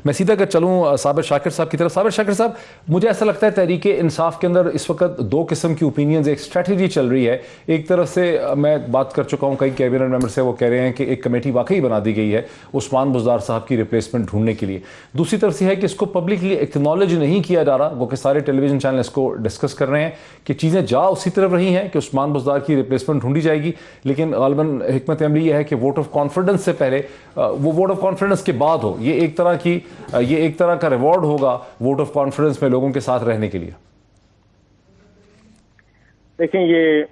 میں سیدھا کر چلوں صابر شاکر صاحب کی طرف. صابر شاکر صاحب, مجھے ایسا لگتا ہے تحریک انصاف کے اندر اس وقت دو قسم کی اوپینینز, ایک اسٹریٹجی چل رہی ہے. ایک طرف سے میں بات کر چکا ہوں کئی کیبنٹ ممبر سے, وہ کہہ رہے ہیں کہ ایک کمیٹی واقعی بنا دی گئی ہے عثمان بزدار صاحب کی ریپلیسمنٹ ڈھونڈنے کے لیے. دوسری طرف سے ہے کہ اس کو پبلکلی ایکنالج نہیں کیا جا رہا, وہ کہ سارے ٹیلی ویژن چینل اس کو ڈسکس کر رہے ہیں کہ چیزیں جا اسی طرف رہی ہیں کہ عثمان بزدار کی ریپلیسمنٹ ڈھونڈی جائے گی, لیکن غالباً حکمت عملی یہ ہے کہ ووٹ آف کانفیڈنس سے پہلے وہ ووٹ آف کانفیڈنس کے بعد ہو. یہ ایک طرح کا ریوارڈ ہوگا ووٹ آف کانفیڈنس میں لوگوں کے ساتھ رہنے کے لیے. دیکھیں, یہ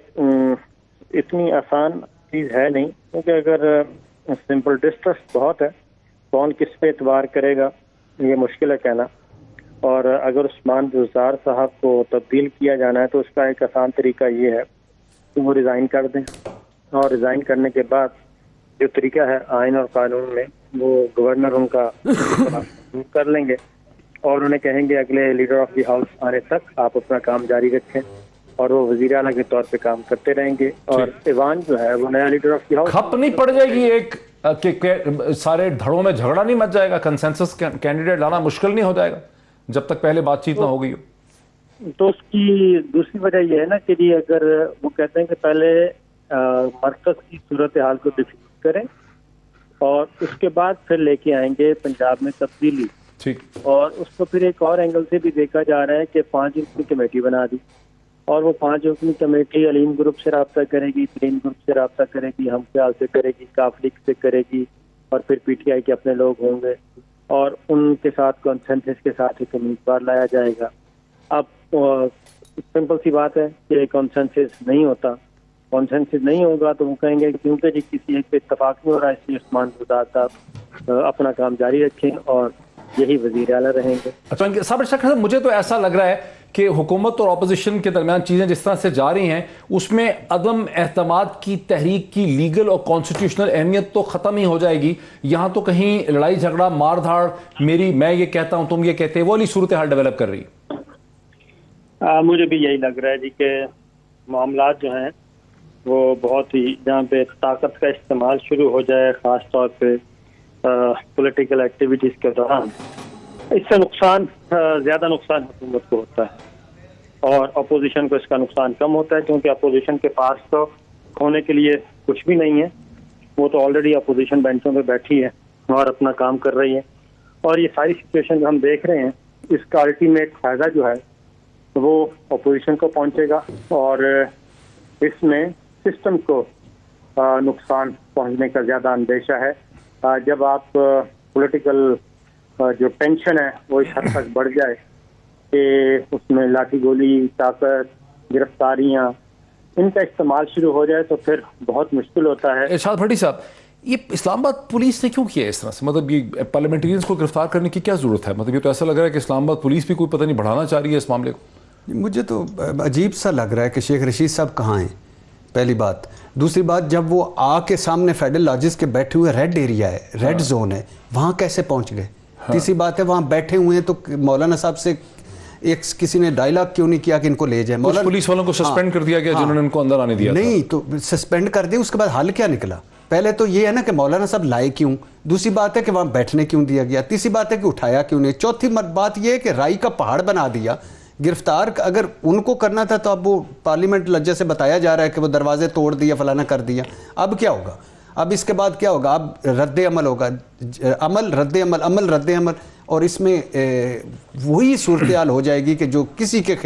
اتنی آسان چیز ہے نہیں, کیونکہ اگر سمپل ڈسٹرسٹ بہت ہے, کون کس پہ اعتبار کرے گا یہ مشکل ہے کہنا. اور اگر عثمان بزدار صاحب کو تبدیل کیا جانا ہے تو اس کا ایک آسان طریقہ یہ ہے کہ وہ ریزائن کر دیں, اور ریزائن کرنے کے بعد جو طریقہ ہے آئین اور قانون میں, وہ گورنر ان کا کر لیں گے اور انہیں کہیں گے اگلے لیڈر آف دی ہاؤس آنے تک آپ اپنا کام جاری رکھیں, اور وہ وزیر اعلیٰ کے طور پہ کام کرتے رہیں گے. اور ایوان جو ہے وہ نیا لیڈر آف دی ہاؤس کھپ نہیں پڑ جائے گی ایک کہ سارے دھڑوں میں جھگڑا نہیں مچ جائے گا, کنسنسس کینڈیڈیٹ لانا مشکل نہیں ہو جائے گا جب تک پہلے بات چیت نہ ہو گئی ہو؟ تو اس کی دوسری وجہ یہ ہے نا کہ جی اگر وہ کہتے ہیں کہ پہلے مرکز کی صورتحال کو ڈیفیوز کریں اور اس کے بعد پھر لے کے آئیں گے پنجاب میں تبدیلی, اور اس کو پھر ایک اور اینگل سے بھی دیکھا جا رہا ہے کہ 5 رکنی کمیٹی بنا دی, اور وہ 5 رکنی کمیٹی علیم گروپ سے رابطہ کرے گی, ترین گروپ سے رابطہ کرے گی, ہم خیال سے کرے گی, کاف لیگ سے کرے گی, اور پھر پی ٹی آئی کے اپنے لوگ ہوں گے, اور ان کے ساتھ کنسنسس کے ساتھ ایک امیدوار لایا جائے گا. اب سمپل سی بات ہے کہ کنسنسس نہیں ہوتا, کنسنسس نہیں ہوگا تو وہ کہیں گے کیونکہ جی کسی ایک پہ اتفاق نہیں ہو رہا, اس لیے عثمان بزدار صاحب اپنا کام جاری رکھیں اور یہی وزیر اعلیٰ رہیں گے. اچھا صابر شاکر صاحب, مجھے تو ایسا لگ رہا ہے کہ حکومت اور اپوزیشن کے درمیان چیزیں جس طرح سے جا رہی ہیں اس میں عدم اعتماد کی تحریک کی لیگل اور کانسٹیٹیوشنل اہمیت تو ختم ہی ہو جائے گی. یہاں تو کہیں لڑائی جھگڑا مار دھاڑ, میں یہ کہتا ہوں تم یہ کہتے, وہ والی صورتحال ڈیولپ کر رہی ہے. مجھے بھی یہی لگ رہا ہے جی کہ معاملات جو ہیں وہ بہت ہی, جہاں پہ طاقت کا استعمال شروع ہو جائے خاص طور پہ پولیٹیکل ایکٹیویٹیز کے دوران, اس سے زیادہ نقصان حکومت کو ہوتا ہے اور اپوزیشن کو اس کا نقصان کم ہوتا ہے, کیونکہ اپوزیشن کے پاس تو کھونے کے لیے کچھ بھی نہیں ہے, وہ تو آلریڈی اپوزیشن بینچوں پہ بیٹھی ہے اور اپنا کام کر رہی ہے. اور یہ ساری سچویشن جو ہم دیکھ رہے ہیں اس کا الٹیمیٹ فائدہ جو ہے وہ اپوزیشن کو پہنچے گا, اور اس میں سسٹم کو نقصان پہنچنے کا زیادہ اندیشہ ہے. جب آپ پولیٹیکل جو ٹینشن ہے وہ اس حد تک بڑھ جائے کہ اس میں لاٹھی گولی, طاقت, گرفتاریاں, ان کا استعمال شروع ہو جائے تو پھر بہت مشکل ہوتا ہے. ارشاد بھٹی صاحب, یہ اسلام آباد پولیس نے کیوں کیا اس طرح سے, مطلب یہ پارلیمنٹرینز کو گرفتار کرنے کی کیا ضرورت ہے؟ مطلب یہ تو ایسا لگ رہا ہے کہ اسلام آباد پولیس بھی کوئی پتہ نہیں بڑھانا چاہ رہی ہے اس معاملے کو. مجھے تو عجیب سا لگ رہا ہے کہ شیخ رشید صاحب کہاں ہیں, پہلی بات. دوسری بات, جب وہ کے سامنے فیڈرل لاجز کے بیٹھے ہوئے ریڈ ایریا ہے, ریڈ زون ہے, وہاں کیسے پہنچ گئے؟ تیسری بات ہے وہاں بیٹھے ہوئے ہیں تو مولانا صاحب سے کسی نے ڈائلاگ کیوں نہیں کیا کہ ان کو لے جائیں؟ مولانا پولیس والوں کو سسپینڈ کر دیا گیا جنہوں نے ان کو اندر آنے دیا. نہیں تو سسپینڈ کر دیں, اس کے بعد حل کیا نکلا؟ پہلے تو یہ ہے نا کہ مولانا صاحب لائے کیوں, دوسری بات ہے کہ وہاں بیٹھنے کیوں دیا گیا, تیسری بات ہے کہ اٹھایا کیوں نہیں, چوتھی بات یہ ہے کہ رائی کا پہاڑ بنا دیا. گرفتار اگر ان کو کرنا تھا تو اب وہ پارلیمنٹ لجہ سے بتایا جا رہا ہے کہ وہ دروازے توڑ دیا, فلانا کر دیا. اب کیا ہوگا؟ اب اس کے بعد کیا ہوگا؟ اب رد عمل ہوگا, عمل رد عمل, عمل رد عمل, اور اس میں وہی صورتحال ہو جائے گی کہ جو کسی کے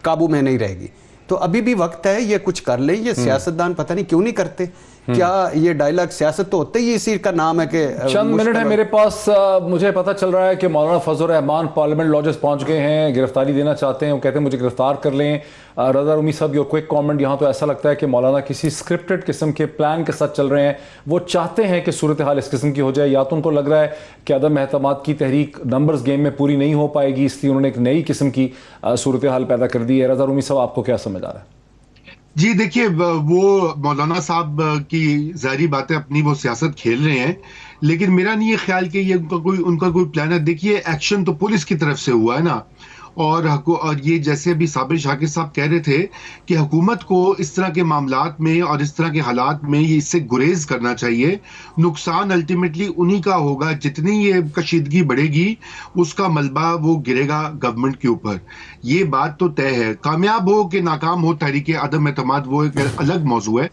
قابو میں نہیں رہے گی. تو ابھی بھی وقت ہے, یہ کچھ کر لیں. یہ سیاستدان پتہ نہیں کیوں نہیں کرتے. کیا یہ ڈائلاگ سیاست تو ہوتے ہی اسی کا نام ہے کہ چند منٹ ہے میرے پاس. مجھے پتہ چل رہا ہے کہ مولانا فضل الرحمان پارلیمنٹ لاجز پہنچ گئے ہیں, گرفتاری دینا چاہتے ہیں, وہ کہتے ہیں مجھے گرفتار کر لیں. رضا رومی صاحب, یور کوئک کامنٹ. یہاں تو ایسا لگتا ہے کہ مولانا کسی اسکرپٹڈ قسم کے پلان کے ساتھ چل رہے ہیں. وہ چاہتے ہیں کہ صورتحال اس قسم کی ہو جائے, یا تو ان کو لگ رہا ہے کہ عدم اعتماد کی تحریک نمبرز گیم میں پوری نہیں ہو پائے گی, اس لیے انہوں نے ایک نئی قسم کی صورتحال پیدا کر دی ہے. رضا رومی صاحب, آپ کو کیا سمجھ آ رہا ہے؟ جی دیکھیے, وہ مولانا صاحب کی ظاہری باتیں اپنی وہ سیاست کھیل رہے ہیں, لیکن میرا نہیں یہ خیال کہ یہ ان کا کوئی پلان ہے. دیکھیے ایکشن تو پولیس کی طرف سے ہوا ہے نا, اور یہ جیسے ابھی صابر شاکر صاحب کہہ رہے تھے کہ حکومت کو اس طرح کے معاملات میں اور اس طرح کے حالات میں یہ اس سے گریز کرنا چاہیے. نقصان الٹیمیٹلی انہی کا ہوگا، جتنی یہ کشیدگی بڑھے گی اس کا ملبہ وہ گرے گا گورنمنٹ کے اوپر. یہ بات تو طے ہے. کامیاب ہو کہ ناکام ہو تحریک عدم اعتماد وہ ایک الگ موضوع ہے.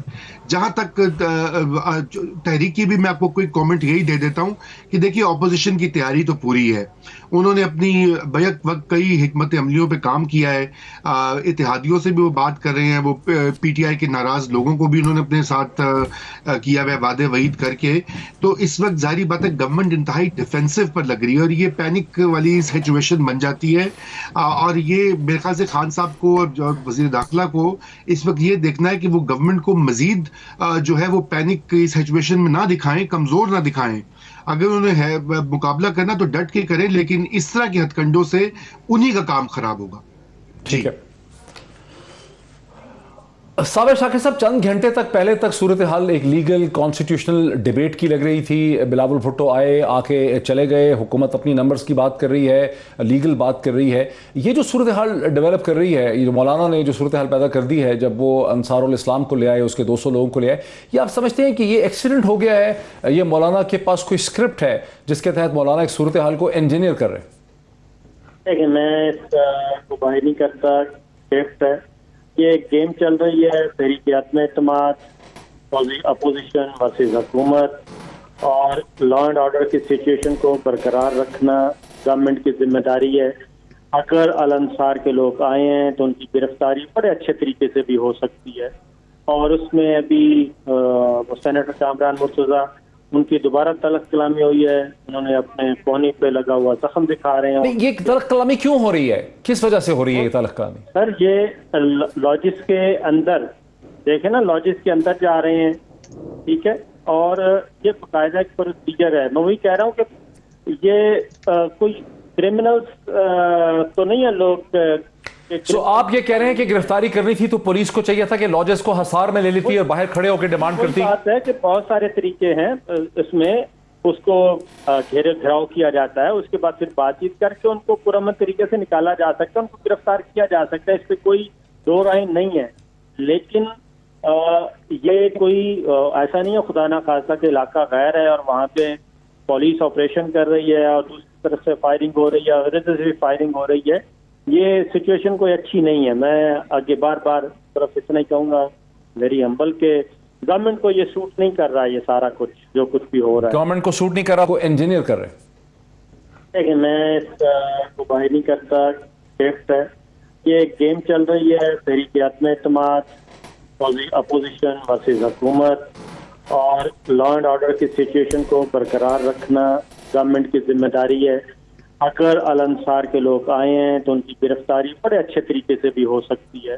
جہاں تک تحریک کی بھی میں آپ کو کوئی کامنٹ یہی دے دیتا ہوں کہ دیکھیے اپوزیشن کی تیاری تو پوری ہے. انہوں نے اپنی بیک وقت کئی حکمت عملیوں پہ کام کیا ہے. اتحادیوں سے بھی وہ بات کر رہے ہیں، وہ پی ٹی آئی کے ناراض لوگوں کو بھی انہوں نے اپنے ساتھ کیا ہے وعدے وعید کر کے. تو اس وقت ظاہری بات ہے گورنمنٹ انتہائی ڈیفینسو پر لگ رہی ہے اور یہ پینک والی سچویشن بن جاتی ہے. اور یہ میرے خیال سے خان صاحب کو اور وزیر داخلہ کو اس وقت یہ دیکھنا ہے کہ وہ گورنمنٹ کو مزید جو ہے وہ پینک کی سچویشن میں نہ دکھائیں، کمزور نہ دکھائیں. اگر انہیں ہے مقابلہ کرنا تو ڈٹ کے کریں، لیکن اس طرح کے ہتھ کنڈوں سے انہی کا کام خراب ہوگا. ٹھیک ہے صابر شاکر صاحب، چند گھنٹے تک پہلے تک صورتحال ایک لیگل کانسٹیٹیوشنل ڈیبیٹ کی لگ رہی تھی. بلاول بھٹو آئے، آ کے چلے گئے، حکومت اپنی نمبرز کی بات کر رہی ہے، لیگل بات کر رہی ہے. یہ جو صورتحال ڈیولپ کر رہی ہے، یہ جو مولانا نے جو صورتحال پیدا کر دی ہے جب وہ انصار الاسلام کو لے آئے، اس کے 200 لوگوں کو لے آئے، یہ آپ سمجھتے ہیں کہ یہ ایکسیڈنٹ ہو گیا ہے؟ یہ مولانا کے پاس کوئی اسکرپٹ ہے جس کے تحت مولانا ایک صورتحال کو انجینئر کر رہے ہیں؟ دیکھیں، میں اس کو باہر نہیں کرتا. اسکرپٹ ہے، یہ گیم چل رہی ہے. تحریک عدم اعتماد، اپوزیشن ورسز حکومت، اور لا اینڈ آرڈر کی سچویشن کو برقرار رکھنا گورنمنٹ کی ذمہ داری ہے. اگر الانصار کے لوگ آئے ہیں تو ان کی گرفتاری بڑے اچھے طریقے سے بھی ہو سکتی ہے. اور اس میں ابھی سینیٹر کامران مرتضیٰ، ان کی دوبارہ تلخ کلامی ہوئی ہے. انہوں نے اپنے پونی پہ لگا ہوا زخم دکھا رہے ہیں. یہ تلخ کلامی کیوں ہو رہی ہے؟ کس وجہ سے ہو رہی ہے یہ تلخ کلامی؟ سر، یہ لاجس کے اندر دیکھیں نا، لاجس کے اندر جا رہے ہیں، ٹھیک ہے، اور یہ باقاعدہ ایک پروسیجر ہے. میں وہی کہہ رہا ہوں کہ یہ کوئی کرمنلز تو نہیں ہے لوگ. سو آپ یہ کہہ رہے ہیں کہ گرفتاری کرنی تھی تو پولیس کو چاہیے تھا کہ لاجز کو حصار میں لے لیتی اور باہر کھڑے ہو کے ڈیمانڈ کرتی؟ بات ہے کہ بہت سارے طریقے ہیں اس میں. اس کو گھیرے گھراؤ کیا جاتا ہے، اس کے بعد پھر بات چیت کر کے ان کو پرامن طریقے سے نکالا جا سکتا ہے، ان کو گرفتار کیا جا سکتا ہے. اس پہ کوئی دو رائے نہیں ہے. لیکن یہ کوئی ایسا نہیں ہے خدا نہ خاصہ کہ علاقہ غیر ہے اور وہاں پہ پولیس آپریشن کر رہی ہے اور دوسری طرف سے فائرنگ ہو رہی ہے اور ادھر سے بھی فائرنگ ہو رہی ہے. یہ سچویشن کوئی اچھی نہیں ہے. میں آگے بار بار طرف اتنا ہی کہوں گا ویری ہمبل کہ گورنمنٹ کو یہ سوٹ نہیں کر رہا ہے. یہ سارا کچھ جو کچھ بھی ہو رہا ہے گورنمنٹ کو سوٹ نہیں کر رہا، وہ انجینئر کر رہے ہیں. دیکھیں، میں اس کو باہر نہیں کرتا. اسکرپٹ ہے، یہ گیم چل رہی ہے. تحریک عدم اعتماد، اپوزیشن ورسز حکومت، اور لا اینڈ آرڈر کی سچویشن کو برقرار رکھنا گورنمنٹ کی ذمہ داری ہے. اگر الانصار کے لوگ آئے ہیں تو ان کی گرفتاری بڑے اچھے طریقے سے بھی ہو سکتی ہے.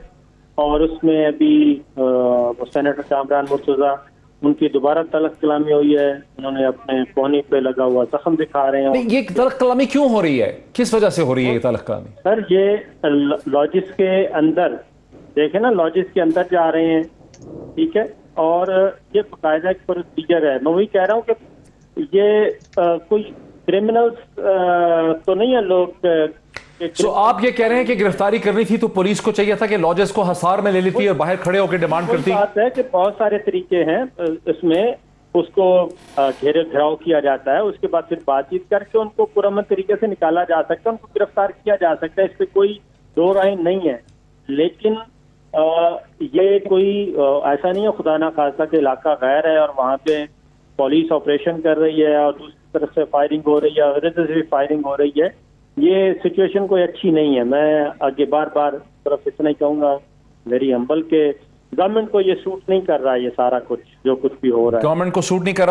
اور اس میں ابھی سینیٹر کامران مرتضیٰ، ان کی دوبارہ تلخ کلامی ہوئی ہے. انہوں نے اپنے پونی پہ لگا ہوا زخم دکھا رہے ہیں. یہ تلخ کلامی کیوں ہو رہی ہے؟ کس وجہ سے ہو رہی ہے یہ تلخ کلامی؟ سر، یہ لاجس کے اندر دیکھیں نا، لاجس کے اندر جا رہے ہیں، ٹھیک ہے، اور یہ باقاعدہ ایک پروسیجر ہے. میں وہی کہہ رہا ہوں کہ یہ کوئی کرمنلز تو نہیں ہے لوگ. سو آپ یہ کہہ رہے ہیں کہ گرفتاری کرنی تھی تو پولیس کو چاہیے تھا کہ لاجز کو حصار میں لے لیتی اور باہر کھڑے ہو کے ڈیمانڈ کرتی؟ بات ہے کہ بہت سارے طریقے ہیں اس میں. اس کو گھیرے گھراؤ کیا جاتا ہے، اس کے بعد پھر بات چیت کر کے ان کو پرامن طریقے سے نکالا جا سکتا ہے، ان کو گرفتار کیا جا سکتا ہے. اس پہ کوئی دو رائے نہیں ہے. لیکن یہ کوئی ایسا نہیں ہے خدا نہ خاصہ کہ علاقہ غیر ہے اور وہاں پہ پولیس آپریشن کر رہی ہے اور دوسری طرف سے فائرنگ ہو رہی ہے اور ادھر سے بھی فائرنگ ہو رہی ہے. یہ سچویشن کوئی اچھی نہیں ہے. میں آگے بار بار طرف اتنا ہی کہوں گا ویری ہمبل کہ گورنمنٹ کو یہ سوٹ نہیں کر رہا ہے. یہ سارا کچھ جو کچھ بھی ہو رہا ہے گورنمنٹ کو سوٹ نہیں کر رہا.